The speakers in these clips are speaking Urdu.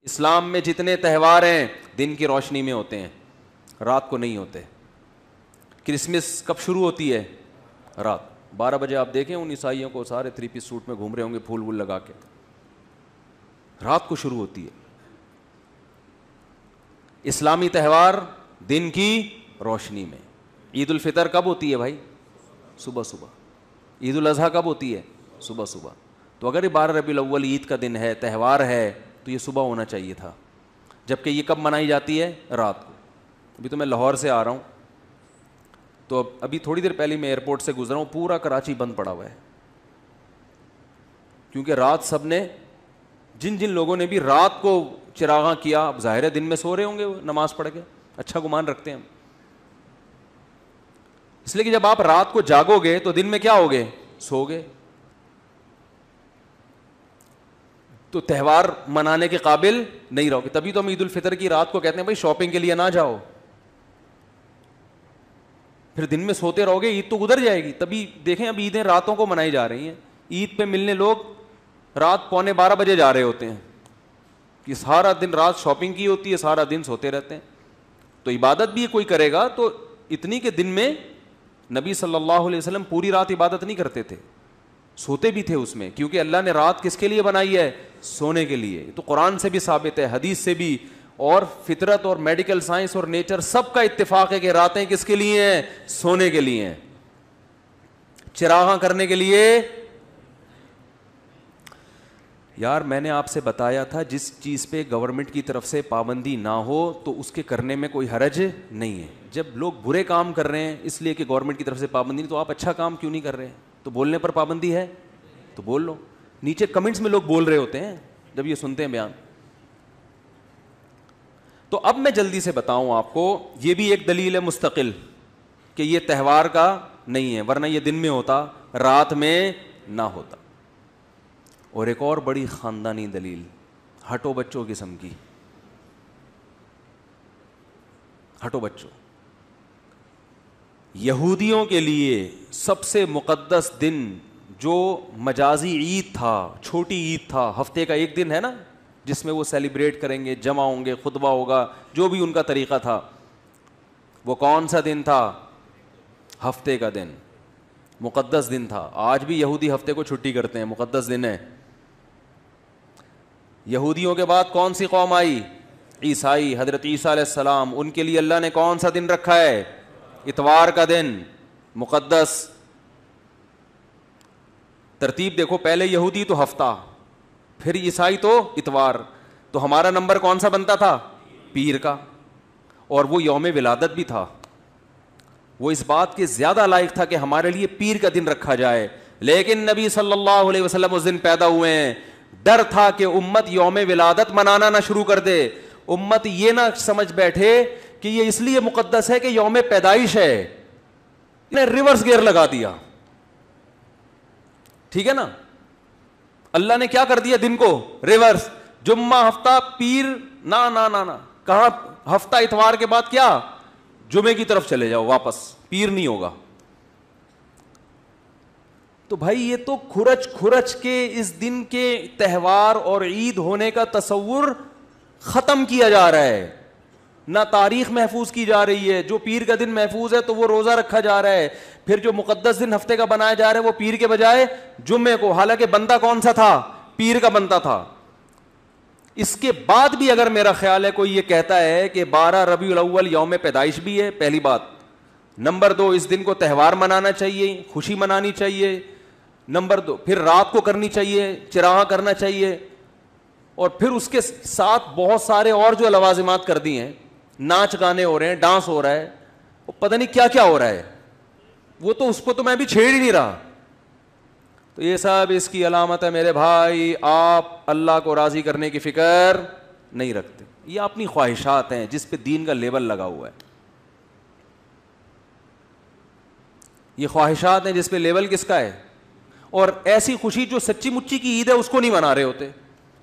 اسلام میں جتنے تہوار ہیں دن کی روشنی میں ہوتے ہیں, رات کو نہیں ہوتے. کرسمس کب شروع ہوتی ہے؟ رات 12 بجے. آپ دیکھیں ان عیسائیوں کو, سارے 3 پیس سوٹ میں گھوم رہے ہوں گے پھول وول لگا کے, رات کو شروع ہوتی ہے. اسلامی تہوار دن کی روشنی میں. عید الفطر کب ہوتی ہے بھائی؟ صبح صبح. عید الاضحیٰ کب ہوتی ہے؟ صبح صبح. تو اگر یہ 12 ربیع الاول عید کا دن ہے, تہوار ہے, تو یہ صبح ہونا چاہیے تھا, جبکہ یہ کب منائی جاتی ہے؟ رات کو. ابھی تو میں لاہور سے آ رہا ہوں, تو ابھی تھوڑی دیر پہلے میں ایئرپورٹ سے گزرا ہوں, پورا کراچی بند پڑا ہوا ہے, کیونکہ رات سب نے, جن جن لوگوں نے بھی رات کو چراغاں کیا, اب ظاہر ہے دن میں سو رہے ہوں گے نماز پڑھ کے, اچھا گمان رکھتے ہیں ہم. اس لیے کہ جب آپ رات کو جاگو گے تو دن میں کیا ہوگے؟ سو گے. تو تہوار منانے کے قابل نہیں رہو گے. تبھی تو ہم عید الفطر کی رات کو کہتے ہیں بھائی شاپنگ کے لیے نہ جاؤ, پھر دن میں سوتے رہو گے, عید تو گزر جائے گی. تبھی دیکھیں اب عیدیں راتوں کو منائی جا رہی ہیں. عید پہ ملنے لوگ رات 11:45 بجے جا رہے ہوتے ہیں, کہ سارا دن رات شاپنگ کی ہوتی ہے, سارا دن سوتے رہتے ہیں. تو عبادت بھی کوئی کرے گا تو اتنی کہ دن میں نبی صلی اللہ علیہ وسلم پوری رات عبادت نہیں کرتے تھے, سوتے بھی تھے اس میں, کیونکہ اللہ نے رات کس کے لیے بنائی ہے؟ سونے کے لیے. تو قرآن سے بھی ثابت ہے, حدیث سے بھی, اور فطرت اور میڈیکل سائنس اور نیچر سب کا اتفاق ہے کہ راتیں کس کے لیے ہیں؟ سونے کے لیے ہیں, چراغاں کرنے کے لیے. یار میں نے آپ سے بتایا تھا جس چیز پہ گورنمنٹ کی طرف سے پابندی نہ ہو تو اس کے کرنے میں کوئی حرج نہیں ہے. جب لوگ برے کام کر رہے ہیں اس لیے کہ گورنمنٹ کی طرف سے پابندی نہیں, تو آپ اچھا کام کیوں نہیں کر رہے ہیں؟ تو بولنے پر پابندی ہے تو بول لو. نیچے کمنٹس میں لوگ بول رہے ہوتے ہیں جب یہ سنتے ہیں بیان. تو اب میں جلدی سے بتاؤں آپ کو, یہ بھی ایک دلیل ہے مستقل کہ یہ تہوار کا نہیں ہے, ورنہ یہ دن میں ہوتا, رات میں نہ ہوتا. اور ایک اور بڑی خاندانی دلیل, ہٹو بچوں قسم کی, ہٹو بچوں. یہودیوں کے لیے سب سے مقدس دن جو مجازی عید تھا, چھوٹی عید تھا, ہفتے کا ایک دن ہے نا جس میں وہ سیلیبریٹ کریں گے, جمع ہوں گے, خطبہ ہوگا, جو بھی ان کا طریقہ تھا, وہ کون سا دن تھا؟ ہفتے کا دن, مقدس دن تھا. آج بھی یہودی ہفتے کو چھٹی کرتے ہیں, مقدس دن ہے. یہودیوں کے بعد کون سی قوم آئی؟ عیسائی, حضرت عیسیٰ علیہ السلام. ان کے لیے اللہ نے کون سا دن رکھا ہے؟ اتوار کا دن, مقدس. ترتیب دیکھو, پہلے یہودی تو ہفتہ, پھر عیسائی تو اتوار. تو ہمارا نمبر کون سا بنتا تھا؟ پیر کا. اور وہ یوم ولادت بھی تھا, وہ اس بات کے زیادہ لائق تھا کہ ہمارے لیے پیر کا دن رکھا جائے. لیکن نبی صلی اللہ علیہ وسلم اس دن پیدا ہوئے ہیں. ڈر تھا کہ امت یوم ولادت منانا نہ شروع کر دے, امت یہ نہ سمجھ بیٹھے کہ یہ اس لیے مقدس ہے کہ یوم پیدائش ہے. انہیں ریورس گیئر لگا دیا, ٹھیک ہے نا. اللہ نے کیا کر دیا دن کو؟ ریورس. جمعہ ہفتہ پیر, نہ نہ نہ نہ, کہاں ہفتہ اتوار کے بعد کیا؟ جمعے کی طرف چلے جاؤ واپس, پیر نہیں ہوگا. تو بھائی یہ تو کھرچ کھرچ کے اس دن کے تہوار اور عید ہونے کا تصور ختم کیا جا رہا ہے. نہ تاریخ محفوظ کی جا رہی ہے. جو پیر کا دن محفوظ ہے تو وہ روزہ رکھا جا رہا ہے. پھر جو مقدس دن ہفتے کا بنایا جا رہا ہے وہ پیر کے بجائے جمعے کو, حالانکہ بندہ کون سا تھا؟ پیر کا بنتا تھا. اس کے بعد بھی اگر میرا خیال ہے کوئی یہ کہتا ہے کہ 12 ربیع الاول یوم پیدائش بھی ہے, پہلی بات. نمبر 2, اس دن کو تہوار منانا چاہیے, خوشی منانی چاہیے. نمبر 2, پھر رات کو کرنی چاہیے, چراغاں کرنا چاہیے. اور پھر اس کے ساتھ بہت سارے اور جو لوازمات کر دی ہیں, ناچ گانے ہو رہے ہیں, ڈانس ہو رہا ہے, پتہ نہیں کیا کیا ہو رہا ہے. وہ تو اس کو تو میں بھی چھیڑ ہی نہیں رہا. تو یہ سب اس کی علامت ہے میرے بھائی, آپ اللہ کو راضی کرنے کی فکر نہیں رکھتے. یہ اپنی خواہشات ہیں جس پہ دین کا لیبل لگا ہوا ہے. یہ خواہشات ہیں جس پہ لیبل کس کا ہے. اور ایسی خوشی جو سچی مچی کی عید ہے اس کو نہیں منا رہے ہوتے.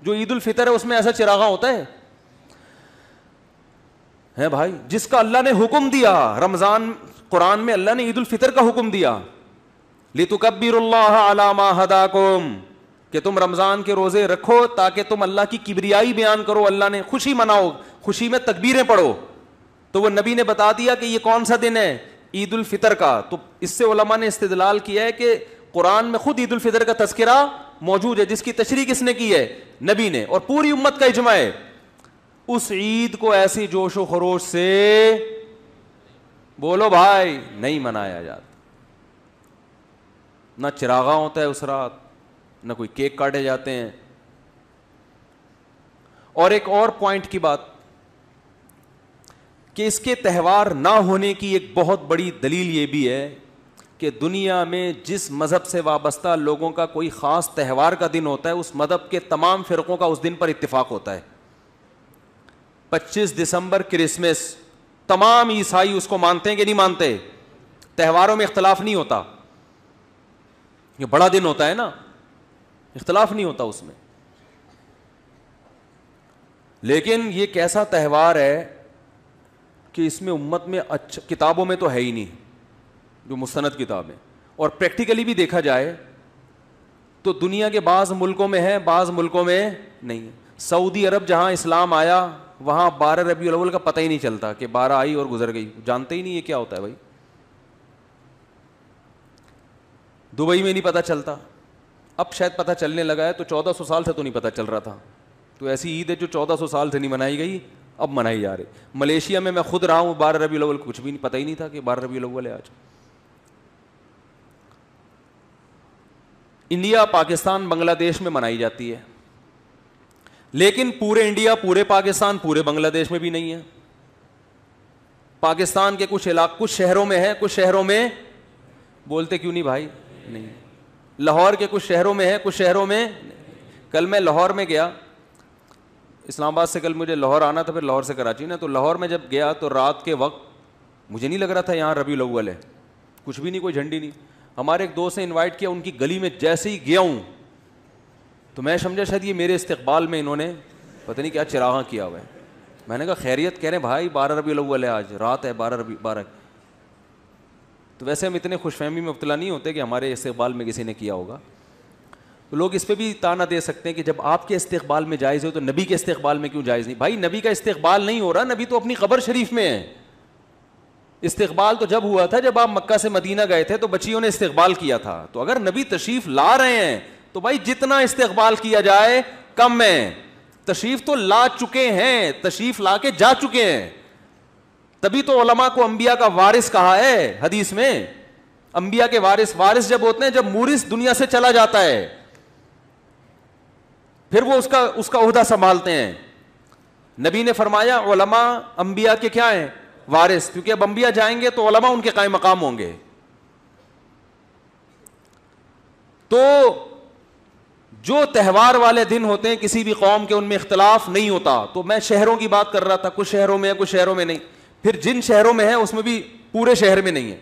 جو عید الفطر ہے اس میں ایسا چراغاں ہوتا ہے بھائی, جس کا اللہ نے حکم دیا. رمضان, قرآن میں اللہ نے عید الفطر کا حکم دیا, لِتُكَبِّرُوا اللَّهَ عَلَى مَا هَدَاكُمْ, کہ تم رمضان کے روزے رکھو تاکہ تم اللہ کی کبریائی بیان کرو, اللہ نے خوشی مناؤ, خوشی میں تکبیریں پڑھو. تو وہ نبی نے بتا دیا کہ یہ کون سا دن ہے, عید الفطر کا. تو اس سے علماء نے استدلال کیا ہے کہ قرآن میں خود عید الفطر کا تذکرہ موجود ہے, جس کی تشریح کس نے کی ہے, نبی نے, اور پوری امت کا اجماع ہے. اس عید کو ایسی جوش و خروش سے بولو بھائی نہیں منایا جاتا. نہ چراغاں ہوتا ہے اس رات, نہ کوئی کیک کاٹے جاتے ہیں. اور ایک اور پوائنٹ کی بات کہ اس کے تہوار نہ ہونے کی ایک بہت بڑی دلیل یہ بھی ہے کہ دنیا میں جس مذہب سے وابستہ لوگوں کا کوئی خاص تہوار کا دن ہوتا ہے, اس مذہب کے تمام فرقوں کا اس دن پر اتفاق ہوتا ہے. 25 دسمبر کرسمس, تمام عیسائی اس کو مانتے ہیں کہ نہیں مانتے, تہواروں میں اختلاف نہیں ہوتا. یہ بڑا دن ہوتا ہے نا, اختلاف نہیں ہوتا اس میں. لیکن یہ کیسا تہوار ہے کہ اس میں امت میں اچھا, کتابوں میں تو ہے ہی نہیں جو مستند کتابیں, اور پریکٹیکلی بھی دیکھا جائے تو دنیا کے بعض ملکوں میں ہے, بعض ملکوں میں نہیں ہے. سعودی عرب جہاں اسلام آیا وہاں 12 ربیع الاول کا پتہ ہی نہیں چلتا کہ 12 آئی اور گزر گئی, جانتے ہی نہیں یہ کیا ہوتا ہے بھائی. دبئی میں نہیں پتہ چلتا, اب شاید پتہ چلنے لگا ہے, تو 1400 سال سے تو نہیں پتہ چل رہا تھا. تو ایسی عید ہے جو 1400 سال سے نہیں منائی گئی, اب منائی جا رہی. ملیشیا میں خود رہا ہوں, 12 ربیع الاول کچھ بھی نہیں, پتہ ہی نہیں تھا کہ 12 ربیع الاول ہے آج. انڈیا, پاکستان, بنگلہ دیش میں منائی جاتی ہے, لیکن پورے انڈیا, پورے پاکستان, پورے بنگلہ دیش میں بھی نہیں ہے. پاکستان کے کچھ علاقے, کچھ شہروں میں ہے, کچھ شہروں میں, بولتے کیوں نہیں بھائی, نہیں. لاہور کے کچھ شہروں میں ہے, کچھ شہروں میں. کل میں لاہور میں گیا, اسلام آباد سے کل مجھے لاہور آنا تھا, پھر لاہور سے کراچی نا. تو لاہور میں جب گیا تو رات کے وقت مجھے نہیں لگ رہا تھا یہاں ربیع الاول ہے, کچھ بھی نہیں, کوئی جھنڈی نہیں. ہمارے ایک دوست نے انوائٹ کیا, ان کی گلی میں جیسے ہی گیا ہوں تو میں سمجھا شاید یہ میرے استقبال میں انہوں نے پتہ نہیں کیا چراغاں کیا ہوا ہے. میں نے کہا خیریت, کہہ رہے ہیں بھائی 12 ربیع الاول ہے, آج رات ہے 12. تو ویسے ہم اتنے خوش فہمی میں مبتلا نہیں ہوتے کہ ہمارے استقبال میں کسی نے کیا ہوگا. تو لوگ اس پہ بھی تانا دے سکتے ہیں کہ جب آپ کے استقبال میں جائز ہو تو نبی کے استقبال میں کیوں جائز نہیں. بھائی نبی کا استقبال نہیں ہو رہا, نبی تو اپنی قبر شریف میں ہے. استقبال تو جب ہوا تھا جب آپ مکہ سے مدینہ گئے تھے تو بچیوں نے استقبال کیا تھا. تو اگر نبی تشریف لا رہے ہیں تو بھائی جتنا استقبال کیا جائے کم ہے. تشریف تو لا چکے ہیں, تشریف لا کے جا چکے ہیں, تبھی تو علماء کو انبیاء کا وارث کہا ہے حدیث میں. انبیاء کے وارث جب ہوتے ہیں جب مورث دنیا سے چلا جاتا ہے, پھر وہ اس کا عہدہ سنبھالتے ہیں. نبی نے فرمایا علماء انبیاء کے کیا ہیں, وارث, کیونکہ اب انبیاء جائیں گے تو علماء ان کے قائم مقام ہوں گے. تو جو تہوار والے دن ہوتے ہیں کسی بھی قوم کے, ان میں اختلاف نہیں ہوتا. تو میں شہروں کی بات کر رہا تھا, کچھ شہروں میں ہے, کچھ شہروں میں نہیں. پھر جن شہروں میں ہے اس میں بھی پورے شہر میں نہیں ہے.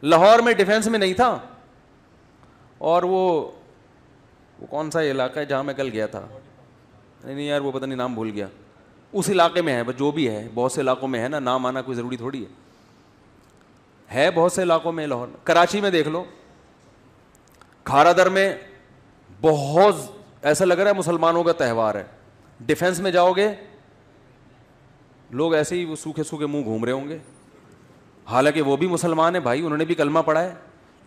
لاہور میں ڈیفینس میں نہیں تھا, اور وہ کون سا علاقہ ہے جہاں میں کل گیا تھا, نہیں یار وہ پتہ نہیں نام بھول گیا, اس علاقے میں ہے. جو بھی ہے, بہت سے علاقوں میں ہے نا, نام آنا کوئی ضروری تھوڑی ہے بہت سے علاقوں میں. لاہور, کراچی میں دیکھ لو, کھارا در میں بہت ایسا لگ رہا ہے مسلمانوں کا تہوار ہے. ڈیفینس میں جاؤ گے لوگ ایسے ہی وہ سوکھے سوکھے منہ گھوم رہے ہوں گے, حالانکہ وہ بھی مسلمان ہیں بھائی, انہوں نے بھی کلمہ پڑھا ہے.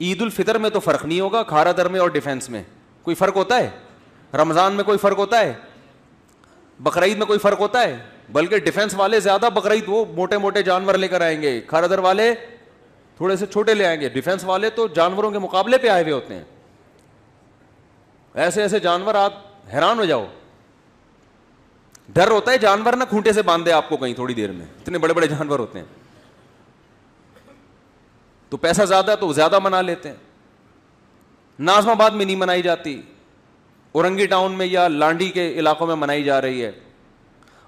عید الفطر میں تو فرق نہیں ہوگا, کھارا در میں اور ڈیفینس میں کوئی فرق ہوتا ہے؟ رمضان میں کوئی فرق ہوتا ہے؟ بقرعید میں کوئی فرق ہوتا ہے؟ بلکہ ڈیفینس والے زیادہ بقرعید وہ موٹے موٹے جانور لے کر آئیں گے, کھارا در والے تھوڑے سے چھوٹے لے آئیں گے. ڈیفینس والے تو جانوروں کے مقابلے پہ آئے ہوئے ہوتے ہیں, ایسے ایسے جانور آپ حیران ہو جاؤ. ڈر ہوتا ہے جانور نہ کھونٹے سے باندھے آپ کو کہیں تھوڑی دیر میں, اتنے بڑے بڑے جانور ہوتے ہیں. تو پیسہ زیادہ تو زیادہ منا لیتے ہیں. ناظم آباد میں نہیں منائی جاتی, اورنگی ٹاؤن میں یا لانڈی کے علاقوں میں منائی جا رہی ہے.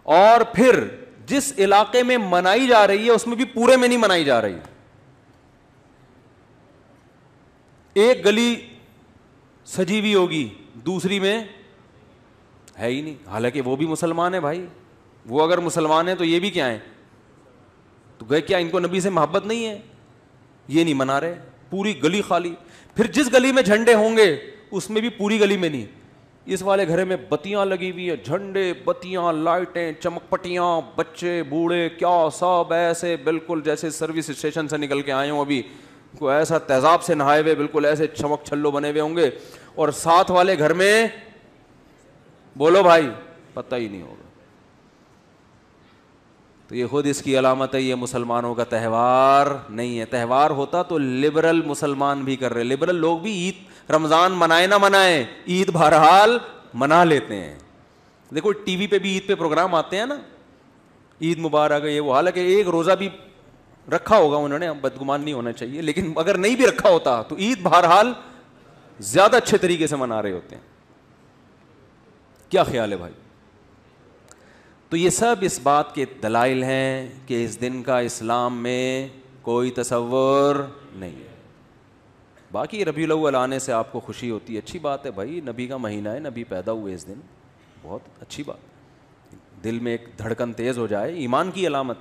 اور پھر جس علاقے میں منائی جا رہی ہے اس میں بھی پورے میں نہیں منائی جا رہی. ایک گلی سجی ہوئی ہوگی, دوسری میں ہے ہی نہیں, حالانکہ وہ بھی مسلمان ہیں بھائی. وہ اگر مسلمان ہیں تو یہ بھی کیا ہیں, تو گئے کیا ان کو نبی سے محبت نہیں ہے, یہ نہیں منا رہے, پوری گلی خالی. پھر جس گلی میں جھنڈے ہوں گے اس میں بھی پوری گلی میں نہیں. اس والے گھر میں بتیاں لگی ہوئی ہیں, جھنڈے, بتیاں, لائٹیں, چمک پٹیاں, بچے بوڑھے کیا سب ایسے بالکل جیسے سروس اسٹیشن سے نکل کے آئے ہوں, ابھی کوئی ایسا تیزاب سے نہائے ہوئے, بالکل ایسے چمک چھلو بنے ہوئے ہوں گے. اور ساتھ والے گھر میں بولو بھائی پتہ ہی نہیں ہوگا. تو یہ خود اس کی علامت ہے, یہ مسلمانوں کا تہوار نہیں ہے. تہوار ہوتا تو لبرل مسلمان بھی کر رہے, لبرل لوگ بھی عید رمضان منائے نہ منائے, عید بہرحال منا لیتے ہیں. دیکھو ٹی وی پہ بھی عید پہ پروگرام آتے ہیں نا, عید مبارک ہے یہ وہ, حالانکہ ایک روزہ بھی رکھا ہوگا انہوں نے, بدگمان نہیں ہونا چاہیے, لیکن اگر نہیں بھی رکھا ہوتا تو عید بہرحال زیادہ اچھے طریقے سے منا رہے ہوتے ہیں. کیا خیال ہے بھائی؟ تو یہ سب اس بات کے دلائل ہیں کہ اس دن کا اسلام میں کوئی تصور نہیں ہے. باقی ربیع الاول آنے سے آپ کو خوشی ہوتی ہے, اچھی بات ہے بھائی, نبی کا مہینہ ہے, نبی پیدا ہوئے اس دن, بہت اچھی بات. دل میں ایک دھڑکن تیز ہو جائے, ایمان کی علامت.